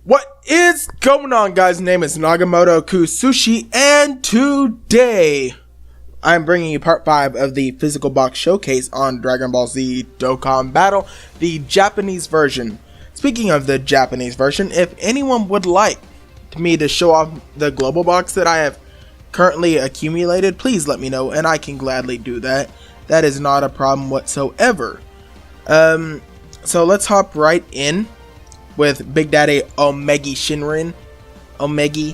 What is going on, guys? Name is Nagamoto Kusushi, and today I'm bringing you part 5 of the physical box showcase on Dragon Ball Z Dokkan Battle, the Japanese version. Speaking of the Japanese version, if anyone would like me to show off the global box that I have currently accumulated, please let me know and I can gladly do that. That is not a problem whatsoever. So let's hop right in with Big Daddy Omega Shinrin. Omega.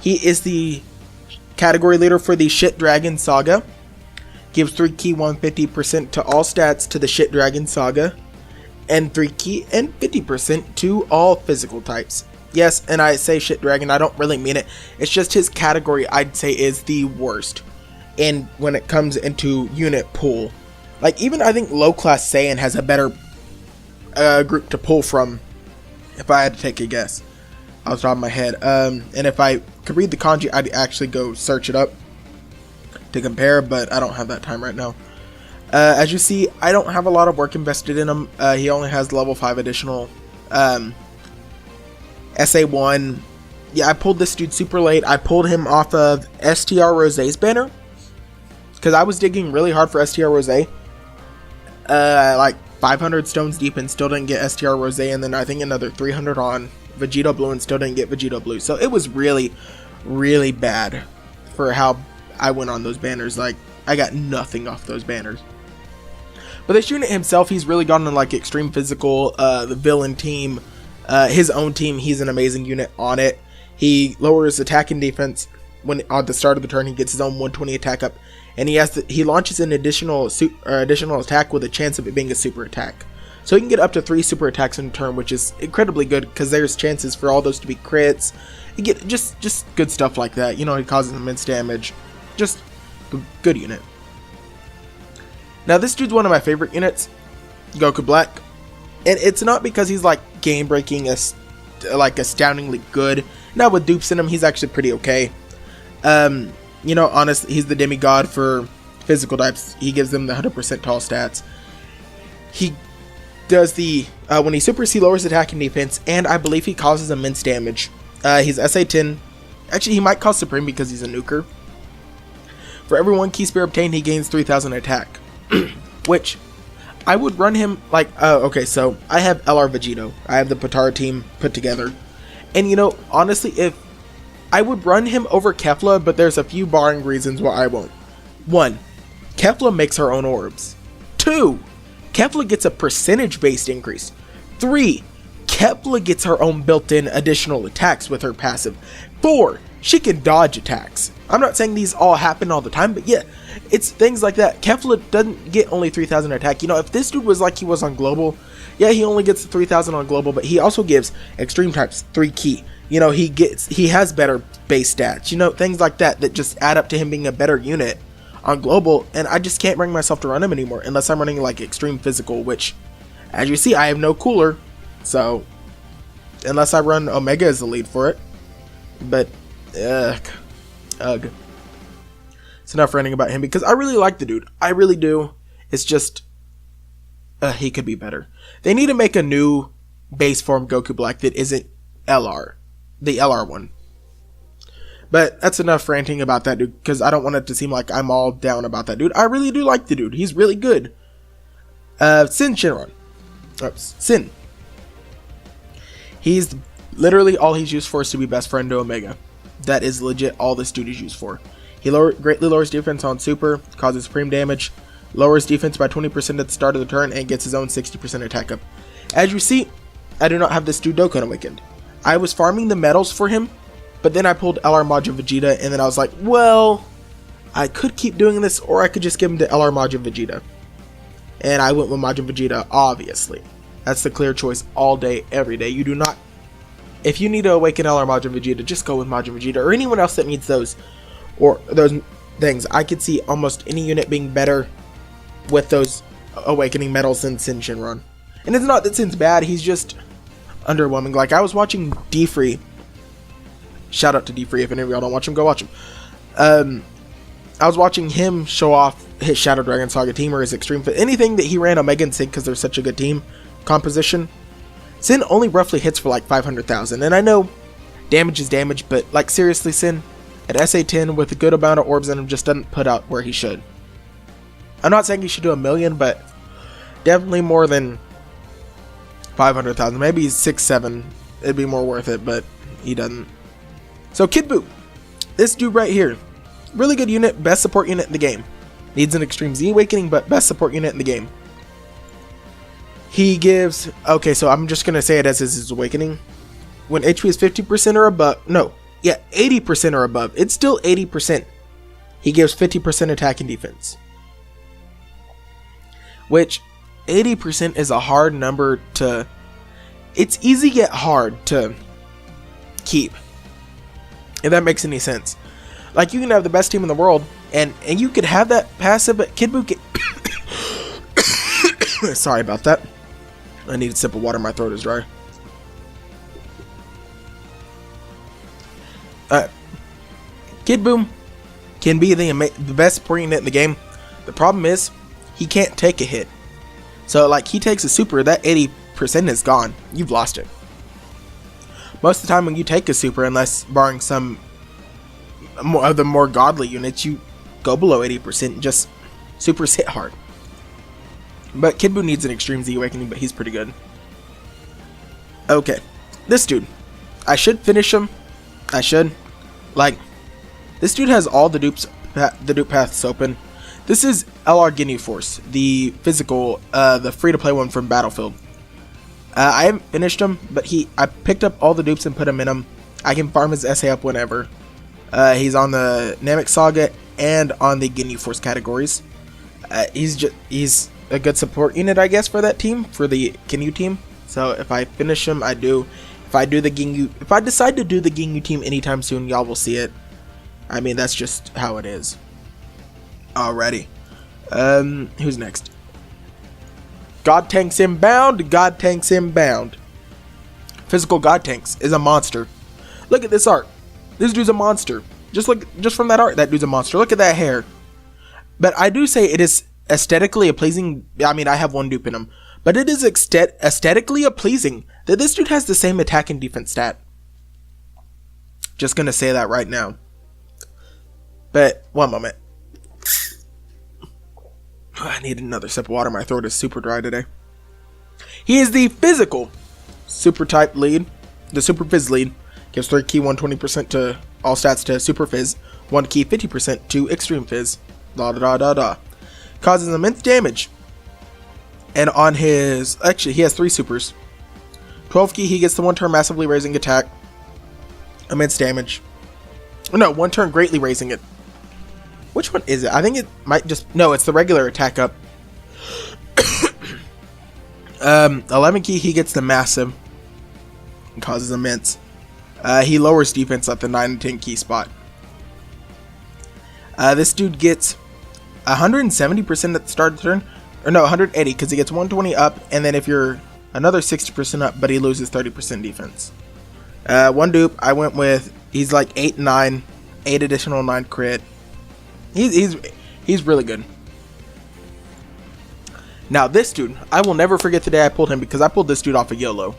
He is the category leader for the Shit Dragon Saga. Gives 3 key 150% to all stats to the Shit Dragon Saga. And 3 key and 50% to all physical types. Yes, and I say Shit Dragon, I don't really mean it. It's just his category, I'd say, is the worst. And when it comes into unit pool. Like, even I think low class Saiyan has a better group to pull from, if I had to take a guess off the top of my head. And if I could read the kanji, I'd actually go search it up to compare, but I don't have that time right now. As you see, I don't have a lot of work invested in him. He only has level 5 additional SA1. Yeah, I pulled this dude super late. I pulled him off of STR Rosé's banner, because I was digging really hard for STR Rosé. Like 500 stones deep and still didn't get STR Rosé, and then I think another 300 on Vegito Blue and still didn't get Vegito Blue. So it was really, really bad for how I went on those banners. Like, I got nothing off those banners. But this unit himself, he's really gone on like extreme physical, the villain team, his own team, he's an amazing unit on it. He lowers attack and defense when at the start of the turn. He gets his own 120 attack up. And he launches an additional attack with a chance of it being a super attack. So he can get up to 3 super attacks in a turn, which is incredibly good because there's chances for all those to be crits. You get just good stuff like that. You know, he causes immense damage. Just good unit. Now this dude's one of my favorite units, Goku Black, and it's not because he's like game breaking, like astoundingly good. Now with dupes in him, he's actually pretty okay. You know, honestly, he's the demigod for physical types. He gives them the 100% tall stats. He does the, when he supers, he lowers attack and defense, and I believe he causes immense damage. He's SA10. Actually, he might cause Supreme because he's a nuker. For every 1 key spear obtained, he gains 3000 attack. Which, I would run him like, okay, so I have LR Vegito. I have the Potara team put together. And you know, honestly, if I would run him over Kefla, but there's a few barring reasons why I won't. 1. Kefla makes her own orbs. 2. Kefla gets a percentage-based increase. 3. Kefla gets her own built-in additional attacks with her passive. 4. She can dodge attacks. I'm not saying these all happen all the time, but yeah, it's things like that. Kefla doesn't get only 3000 attack. You know, if this dude was like he was on Global, yeah, he only gets 3000 on Global, but he also gives extreme types 3 key. You know, he has better base stats, you know, things like that just add up to him being a better unit on Global, and I just can't bring myself to run him anymore unless I'm running like extreme physical, which, as you see, I have no cooler, so unless I run Omega as the lead for it. But ugh. It's enough ranting about him because I really like the dude. I really do. It's just he could be better. They need to make a new base form Goku Black that isn't LR. The LR one. But that's enough ranting about that dude, because I don't want it to seem like I'm all down about that dude. I really do like the dude. He's really good. Sin Shinron. Sin. He's literally all he's used for is to be best friend to Omega. That is legit all this dude is used for. He greatly lowers defense on super, causes supreme damage, lowers defense by 20% at the start of the turn, and gets his own 60% attack up. As you see, I do not have this dude Dokkan awakened. I was farming the medals for him, but then I pulled LR Majin Vegeta, and then I was like, well, I could keep doing this, or I could just give him to LR Majin Vegeta. And I went with Majin Vegeta, obviously. That's the clear choice all day, every day. You do not, if you need to awaken LR Majin Vegeta, just go with Majin Vegeta, or anyone else that needs those, or those things. I could see almost any unit being better with those awakening medals than Sin Shinron. And it's not that Sin's bad, he's just underwhelming. Like, I was watching D-Free. Shout out to D-Free. If any of y'all don't watch him, go watch him. I was watching him show off his Shadow Dragon Saga team or his Extreme Fit. Anything that he ran Omega and Sync because they're such a good team composition. Sin only roughly hits for like 500,000, and I know damage is damage, but like seriously, Sin at SA10 with a good amount of orbs in him just doesn't put out where he should. I'm not saying he should do a million, but definitely more than 500,000, maybe 6, 7. It'd be more worth it, but he doesn't. So Kid Buu, this dude right here, really good unit, best support unit in the game. Needs an Extreme Z Awakening, but best support unit in the game. He gives, okay, so I'm just gonna say it as his Awakening. When HP is 50% or above, no, yeah, 80% or above, it's still 80%. He gives 50% attack and defense. Which, 80% is a hard number to, it's easy yet hard to keep. If that makes any sense. Like, you can have the best team in the world, and you could have that passive, but Kid Buu sorry about that. I need a sip of water, my throat is dry. Kid Buu can be the best support unit in the game. The problem is, he can't take a hit. So, like, he takes a super, that 80% is gone. You've lost it. Most of the time when you take a super, unless barring some of the more godly units, you go below 80%, just supers hit hard. But Kid Buu needs an Extreme Z Awakening, but he's pretty good. Okay, this dude, I should finish him. I should. Like, this dude has all the dupe paths open. This is LR Ginyu Force, the physical, the free-to-play one from Battlefield. I haven't finished him, but I picked up all the dupes and put him in him. I can farm his SA up whenever. He's on the Namek Saga and on the Ginyu Force categories. He's a good support unit, I guess, for that team, for the Ginyu team. So if I finish him, I do. If I decide to do the Ginyu team anytime soon, y'all will see it. I mean, that's just how it is. Alrighty. Who's next? God Tanks Inbound. God Tanks Inbound. Physical God Tanks is a monster. Look at this art. This dude's a monster. Just from that art, that dude's a monster. Look at that hair. But I do say it is aesthetically a pleasing. I mean, I have one dupe in him, but it is aesthetically a pleasing that this dude has the same attack and defense stat. Just gonna say that right now. But one moment. I need another sip of water. My throat is super dry today. He is the physical super type lead. The super fizz lead. Gives 3 key 120% to all stats to super fizz. 1 key 50% to extreme fizz. Causes immense damage. And on his... Actually, he has 3 supers. 12 key, he gets the 1 turn massively raising attack. Immense damage. No, 1 turn greatly raising it. Which one is it? I think it might just... No, it's the regular attack up. 11 key, he gets the massive. And causes immense. He lowers defense at the 9 and 10 key spot. This dude gets 170% at the start of the turn. Or no, 180, because he gets 120 up. And then if you're another 60% up, but he loses 30% defense. One dupe, I went with... He's like 8, 9. 8 additional 9 crit. He's really good. Now this dude, I will never forget the day I pulled him, because I pulled this dude off of YOLO.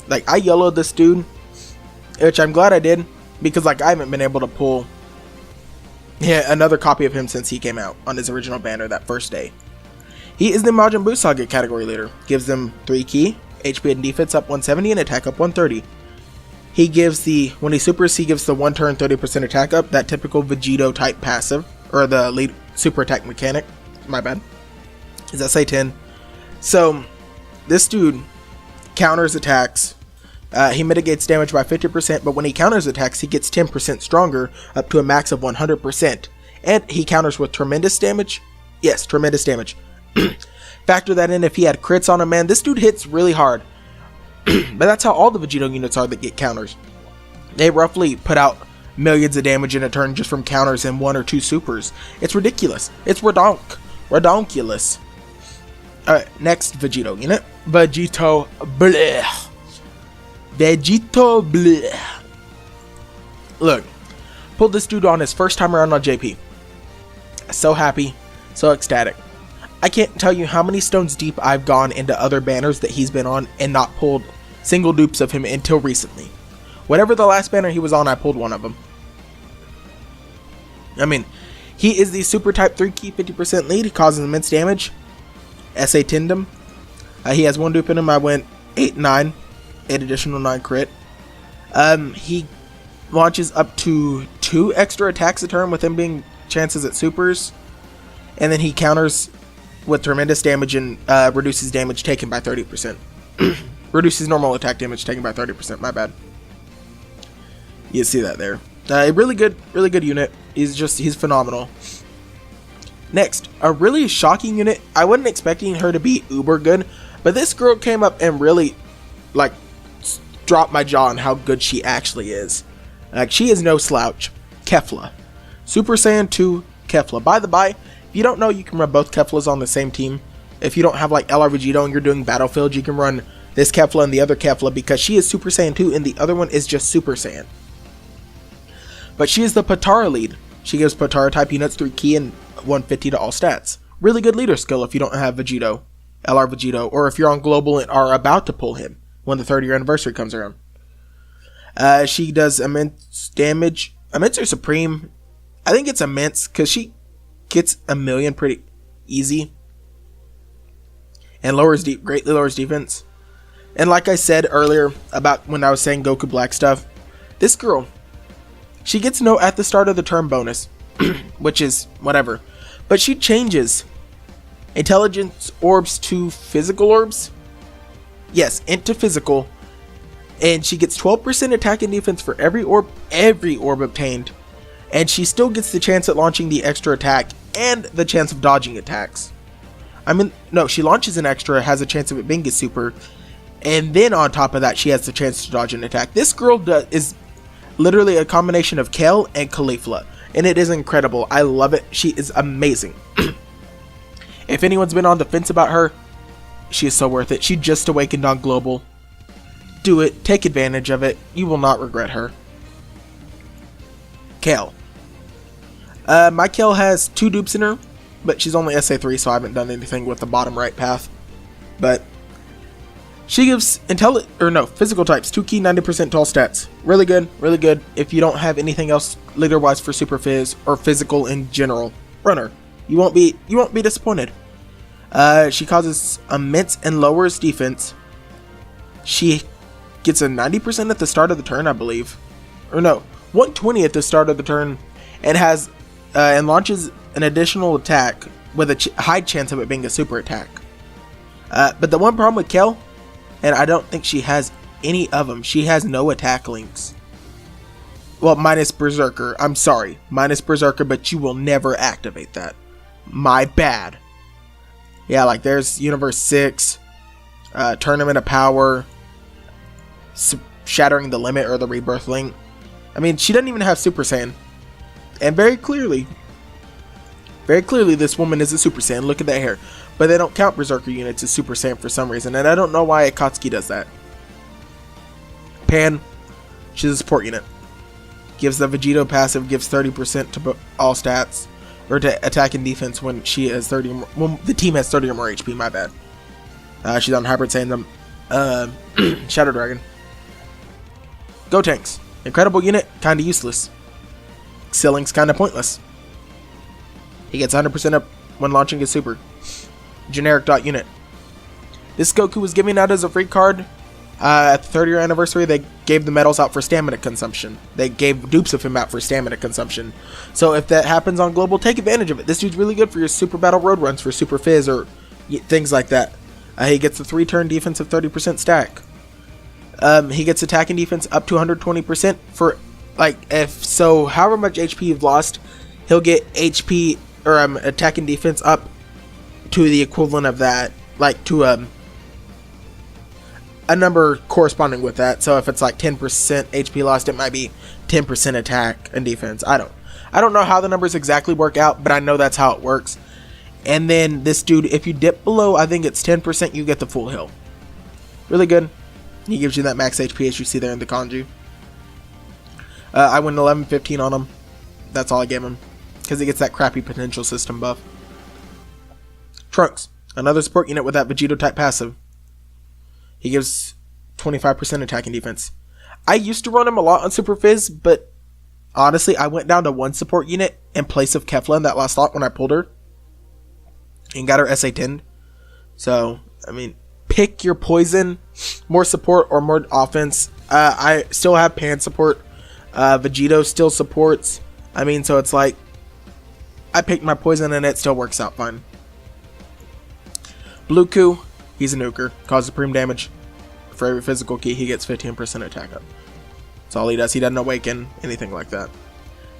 Like, I YOLO'd this dude, which I'm glad I did, because like I haven't been able to pull another copy of him since he came out on his original banner that first day. He is the Majin Buu Saga category leader. Gives them 3 key, HP and defense up 170 and attack up 130. He gives when he supers, he gives the 1 turn 30% attack up, that typical Vegito type passive, or the lead super attack mechanic. My bad. Is that say 10? So, this dude counters attacks. He mitigates damage by 50%, but when he counters attacks, he gets 10% stronger, up to a max of 100%. And he counters with tremendous damage. Yes, tremendous damage. Factor that in if he had crits on him, man. This dude hits really hard. But that's how all the Vegito units are that get counters. They roughly put out millions of damage in a turn just from counters and 1 or 2 supers. It's ridiculous. It's redonkulous. Alright, next Vegito unit. Vegito bleh. Vegito bleh. Look, pulled this dude on his first time around on JP. So happy, so ecstatic. I can't tell you how many stones deep I've gone into other banners that he's been on and not pulled single dupes of him until recently. Whatever the last banner he was on, I pulled one of them. I mean, he is the super type 3 key 50% lead. He causes immense damage. SA Tindem. He has one dupe in him. I went 8-9. 8 additional 9 crit. He launches up to 2 extra attacks a turn with him being chances at supers. And then he counters with tremendous damage and reduces damage taken by 30%. Reduces normal attack damage taken by 30%. My bad. You see that there. Really good unit. He's phenomenal. Next, a really shocking unit. I wasn't expecting her to be uber good, but this girl came up and really, like, dropped my jaw on how good she actually is. Like, she is no slouch. Kefla. Super Saiyan 2 Kefla. By the by, if you don't know, you can run both Keflas on the same team. If you don't have, like, LR Vegito and you're doing Battlefield, you can run this Kefla and the other Kefla because she is Super Saiyan 2 and the other one is just Super Saiyan. But she is the Potara lead. She gives Potara type units 3 key and 150 to all stats. Really good leader skill if you don't have Vegito, LR Vegito, or if you're on global and are about to pull him when the 30-year anniversary comes around. She does immense damage. Immense or supreme? I think it's immense because she gets 1,000,000 pretty easy. And greatly lowers defense. And like I said earlier about when I was saying Goku Black stuff, this girl, she gets no at the start of the turn bonus, which is whatever. But she changes intelligence orbs to physical orbs. Yes, into physical. And she gets 12% attack and defense for every orb obtained. And she still gets the chance at launching the extra attack and the chance of dodging attacks. I mean, no, she launches an extra, has a chance of it being a super. And then on top of that, she has the chance to dodge an attack. This girl is literally a combination of Kel and Caulifla. And it is incredible. I love it. She is amazing. If anyone's been on the fence about her, she is so worth it. She just awakened on global. Do it. Take advantage of it. You will not regret her. Kel. My Kel has 2 dupes in her, but she's only SA3, so I haven't done anything with the bottom right path. But she gives physical types 2 key 90% tall stats. Really good, really good. If you don't have anything else leader wise for Super Fizz or physical in general, run her. You won't be disappointed. She causes immense and lowers defense. She gets a 90% at the start of the turn, I believe. Or no, 120 at the start of the turn, and has and launches an additional attack with a high chance of it being a super attack. But the one problem with Kel, and I don't think she has any of them, she has no attack links. Well, minus Berserker. I'm sorry, minus Berserker, but you will never activate that. My bad. Yeah, like there's Universe 6, Tournament of Power, Shattering the Limit, or the Rebirth Link. I mean, she doesn't even have Super Saiyan. And very clearly this woman is a Super Saiyan. Look at that hair. But they don't count Berserker units as Super Saiyan for some reason, and I don't know why Akatsuki does that. Pan, she's a support unit. Gives the Vegito passive, gives 30% to all stats, or to attack and defense when she has 30. When the team has 30 or more HP. My bad. She's on Hybrid Saiyan, Shadow Dragon. Go Tanks, incredible unit, kinda useless. Xilling's kinda pointless. He gets 100% up when launching his super. Generic dot unit. This Goku was giving out as a free card. At the 30-year anniversary, they gave the medals out for stamina consumption. They gave dupes of him out for stamina consumption. So if that happens on global, take advantage of it. This dude's really good for your super battle road runs for Super Fizz or things like that. He gets a 3-turn defensive 30% stack. He gets attack and defense up to 120% for, like, however much HP you've lost, he'll get HP or attack and defense up to the equivalent of that, like to a number corresponding with that. So if it's like 10% HP lost, it might be 10% attack and defense. I don't know how the numbers exactly work out, but I know that's how it works. And then this dude, if you dip below, I think it's 10%, you get the full heal. Really good. He gives you that max HP as you see there in the kanji. I went 11-15 on him. That's all I gave him, because he gets that crappy potential system buff. Trunks, another support unit with that Vegito type passive. He gives 25% attack and defense. I used to run him a lot on Super Fizz, but honestly, I went down to one support unit in place of Kefla in that last slot when I pulled her and got her SA10. So, I mean, pick your poison, more support or more offense. I still have Pan support. Vegito still supports. I mean, so it's like, I picked my poison and it still works out fine. Bluku, he's a nuker. Causes supreme damage. For every physical key, he gets 15% attack up. That's all he does. He doesn't awaken, anything like that.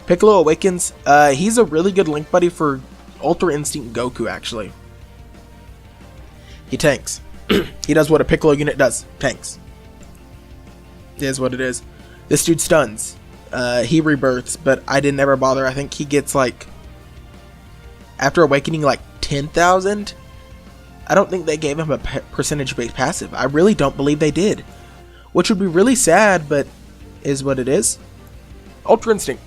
Piccolo awakens. He's a really good link buddy for Ultra Instinct Goku, actually. He tanks. He does what a Piccolo unit does. Tanks. It is what it is. This dude stuns. He rebirths, but I didn't ever bother. I think he gets like, after awakening like 10,000, I don't think they gave him a percentage-based passive. I really don't believe they did. Which would be really sad, but is what it is. Ultra Instinct.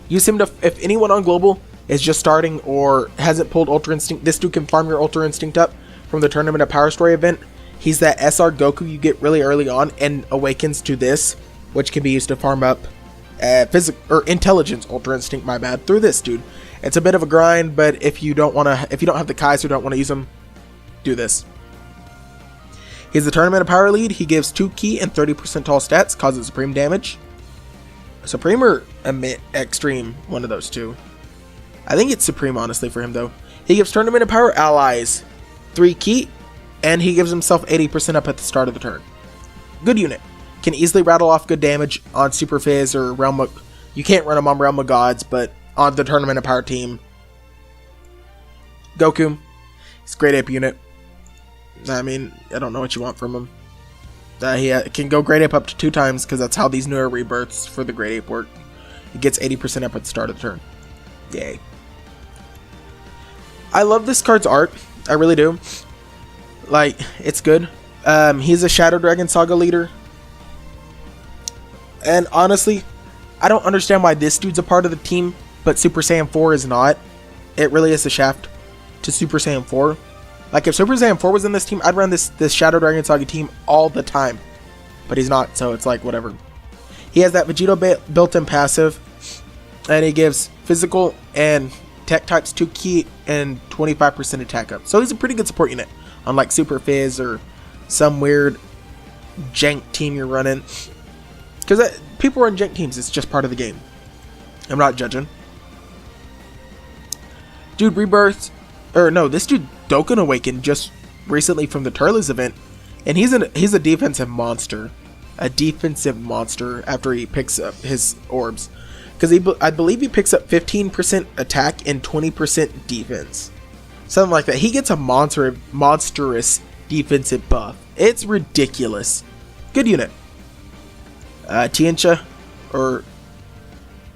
Use him to, if anyone on Global is just starting or hasn't pulled Ultra Instinct, this dude can farm your Ultra Instinct up from the Tournament of Power Story event. He's that SR Goku you get really early on and awakens to this, which can be used to farm up Intelligence Ultra Instinct, my bad, through this dude. It's a bit of a grind, but if you don't have the Kaiser, don't want to use them, do this. He's the Tournament of Power lead. He gives 2 key and 30% tall stats, causes supreme damage. Supreme or Extreme, one of those two. I think it's Supreme, honestly, for him, though. He gives Tournament of Power allies 3 key, and he gives himself 80% up at the start of the turn. Good unit. Can easily rattle off good damage on Super Fizz or Realm of... You can't run him on Realm of Gods, but on the Tournament of Power team. Goku. He's a great ape unit. I mean, I don't know what you want from him. He can go great ape up to 2 times because that's how these newer rebirths for the great ape work. He gets 80% up at the start of the turn. Yay. I love this card's art. I really do. Like, it's good. He's a Shadow Dragon Saga leader. And honestly, I don't understand why this dude's a part of the team, but Super Saiyan 4 is not. It really is a shaft to Super Saiyan 4. Like, if Super Saiyan 4 was in this team, I'd run this Shadow Dragon Saga team all the time. But he's not, so it's like, whatever. He has that Vegito built-in passive, and he gives physical and tech types 2 key and 25% attack up. So he's a pretty good support unit, unlike Super Fizz or some weird jank team you're running. Because people run jank teams, it's just part of the game. I'm not judging. Dude rebirths, or no, this dude Dokkan awakened just recently from the Turles event, and he's a defensive monster. A defensive monster after he picks up his orbs. Because I believe he picks up 15% attack and 20% defense. Something like that. He gets a monstrous defensive buff. It's ridiculous. Good unit. Tiancha, or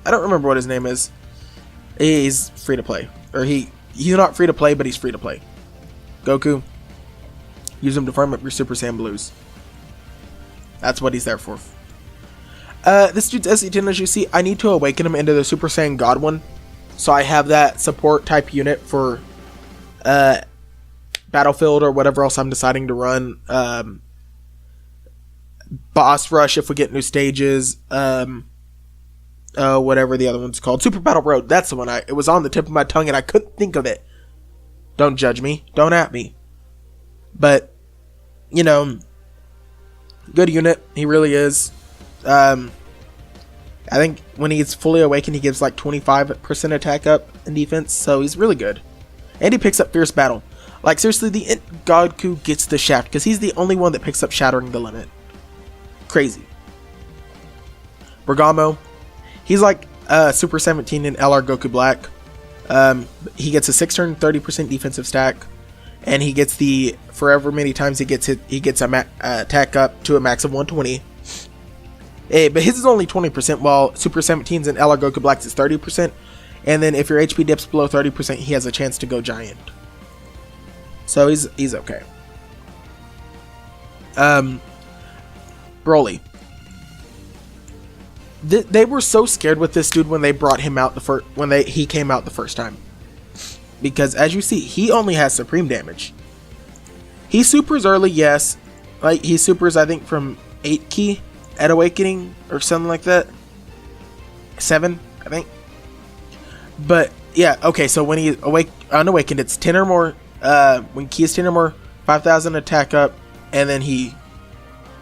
I don't remember what his name is. He's free to play. Or he's not free to play, but he's free to play. Goku. Use him to farm up your Super Saiyan Blues. That's what he's there for. This dude's SE10, as you see, I need to awaken him into the Super Saiyan God one. So I have that support type unit for Battlefield or whatever else I'm deciding to run. Boss Rush if we get new stages. Whatever the other one's called. Super Battle Road. That's the one. It was on the tip of my tongue and I couldn't think of it. Don't judge me. Don't at me. But, you know, good unit. He really is. I think when he's fully awakened, he gives like 25% attack up in defense. So he's really good. And he picks up Fierce Battle. Like, seriously, the Goku gets the shaft because he's the only one that picks up Shattering the Limit. Crazy. Bergamo. He's like Super 17 in LR Goku Black. He gets a 6-turn 30% defensive stack. And he gets the, forever many times he gets hit, he gets a attack up to a max of 120. But his is only 20%, while Super 17's and LR Goku Black's is 30%. And then if your HP dips below 30%, he has a chance to go Giant. So he's okay. Broly. They were so scared with this dude when they brought him out he came out the first time. because as you see, he only has supreme damage. He supers early, yes. Like, he supers, I think, from 8 key at Awakening or something like that. 7, I think. But, yeah, okay, so when he unawakened, it's 10 or more. When key is 10 or more, 5,000 attack up, and then he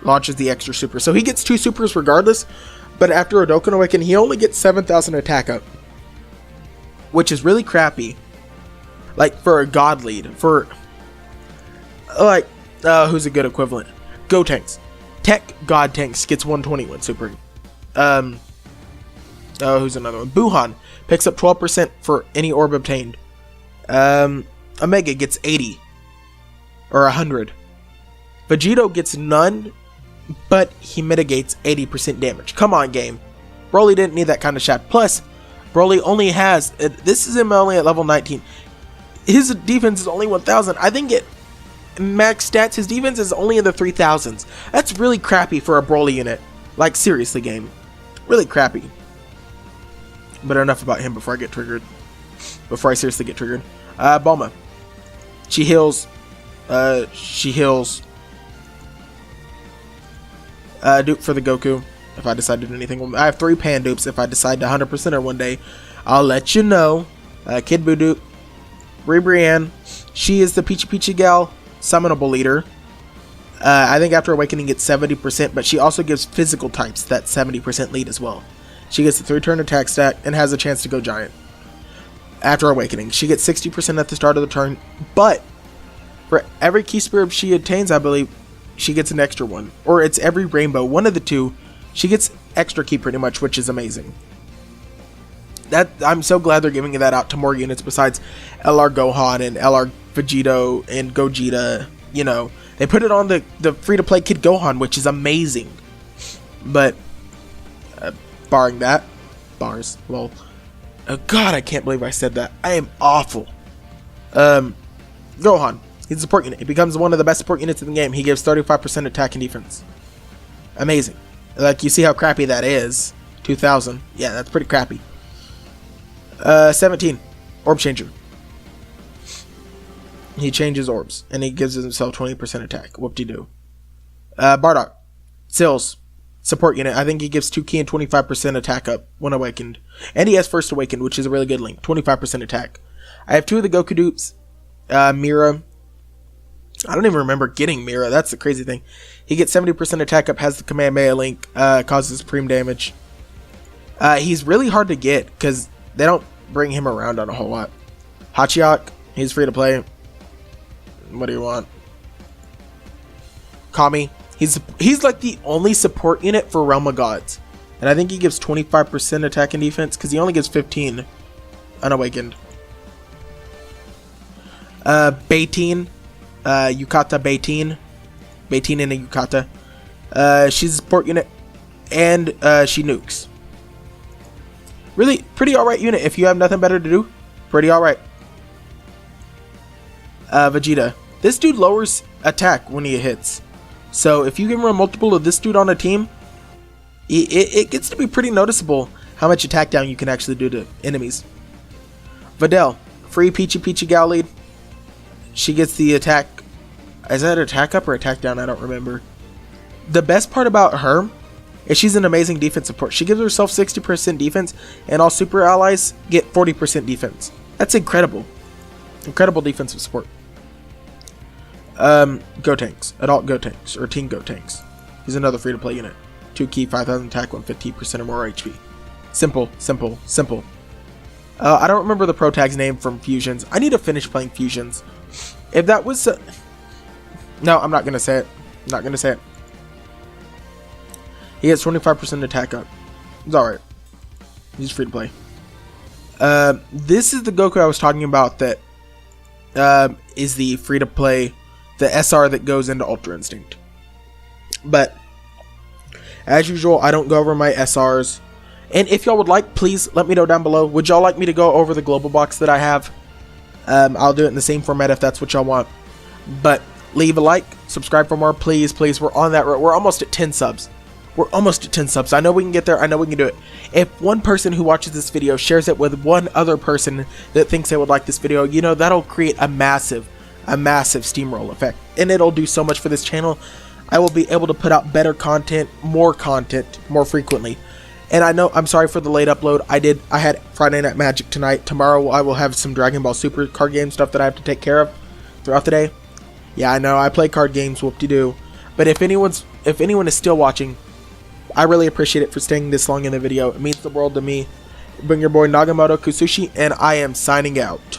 launches the extra super. So he gets 2 supers regardless, but after a Dokkan Awaken, he only gets 7,000 attack up, which is really crappy. Like, for a God lead, for, like, who's a good equivalent? Gotenks. Tech God Tanks gets 121 super. Who's another one? Buhan picks up 12% for any orb obtained. Omega gets 80 or 100. Vegito gets none, but he mitigates 80% damage. Come on, game. Broly didn't need that kind of shot. Plus, Broly only has, this is him only at level 19. His defense is only 1,000. I think at max stats, his defense is only in the 3,000s. That's really crappy for a Broly unit. Like, seriously, game. Really crappy. But enough about him before I get triggered. Before I seriously get triggered. Bulma. She heals. Dupe for the Goku. If I decide to do anything. I have 3 Pan dupes. If I decide to 100% her one day, I'll let you know. Kid Buu dupe. Brienne. She is the Peachy Peachy gal. Summonable leader. I think after Awakening gets 70%, but she also gives physical types that 70% lead as well. She gets a 3-turn attack stack and has a chance to go giant. After Awakening, she gets 60% at the start of the turn, but for every key spirit she attains, I believe, she gets an extra one. Or it's every rainbow, one of the two, she gets extra key pretty much, which is amazing. I'm so glad they're giving that out to more units besides LR Gohan and LR Vegito and Gogeta. You know, they put it on the free-to-play Kid Gohan, which is amazing. But barring that, well, oh God, I can't believe I said that. I am awful. Gohan, he's a support unit. He becomes one of the best support units in the game. He gives 35% attack and defense. Amazing. Like, you see how crappy that is. 2,000. Yeah, that's pretty crappy. 17. Orb Changer. He changes orbs, and he gives himself 20% attack. Whoop-de-doo. Bardock. Sills. Support unit. I think he gives 2 key and 25% attack up when awakened. And he has First Awakened, which is a really good link. 25% attack. I have 2 of the Goku dupes. Mira. I don't even remember getting Mira. That's the crazy thing. He gets 70% attack up, has the Kamehameha link, causes supreme damage. He's really hard to get because they don't bring him around on a whole lot. Hachiok. He's free to play. What do you want? Kami. He's like the only support unit for Realm of Gods. And I think he gives 25% attack and defense because he only gives 15 unawakened. Beitine. Yukata Beitine. Beitine and a Yukata. She's a support unit. And she nukes. Really, pretty alright unit if you have nothing better to do. Pretty alright. Vegeta. This dude lowers attack when he hits. So if you can run multiple of this dude on a team, it gets to be pretty noticeable how much attack down you can actually do to enemies. Videl. Free Peachy Peachy gal lead. She gets the attack. Is that attack up or attack down? I don't remember. The best part about her is she's an amazing defense support. She gives herself 60% defense, and all super allies get 40% defense. That's incredible. Incredible defensive support. Gotenks. Adult Gotenks. Or Teen Gotenks. He's another free-to-play unit. 2 key, 5,000 attack, 115% or more HP. Simple, simple, simple. I don't remember the pro tag's name from Fusions. I need to finish playing Fusions. If that was... no, I'm not going to say it. I'm not going to say it. He gets 25% attack up. It's alright. He's free to play. This is the Goku I was talking about that is the free to play, the SR that goes into Ultra Instinct. But as usual, I don't go over my SRs. And if y'all would like, please let me know down below. Would y'all like me to go over the global box that I have? I'll do it in the same format if that's what y'all want. But leave a like, subscribe for more, please, please. We're on that road. We're almost at 10 subs. We're almost at 10 subs. I know we can get there. I know we can do it. If one person who watches this video shares it with one other person that thinks they would like this video, you know, that'll create a massive steamroll effect. And it'll do so much for this channel. I will be able to put out better content more frequently. And I know, I'm sorry for the late upload. I had Friday Night Magic tonight. Tomorrow I will have some Dragon Ball Super card game stuff that I have to take care of throughout the day. Yeah, I know, I play card games, whoop-de-doo. But if anyone is still watching, I really appreciate it for staying this long in the video. It means the world to me. Bring your boy Nagamoto Kusushi, and I am signing out.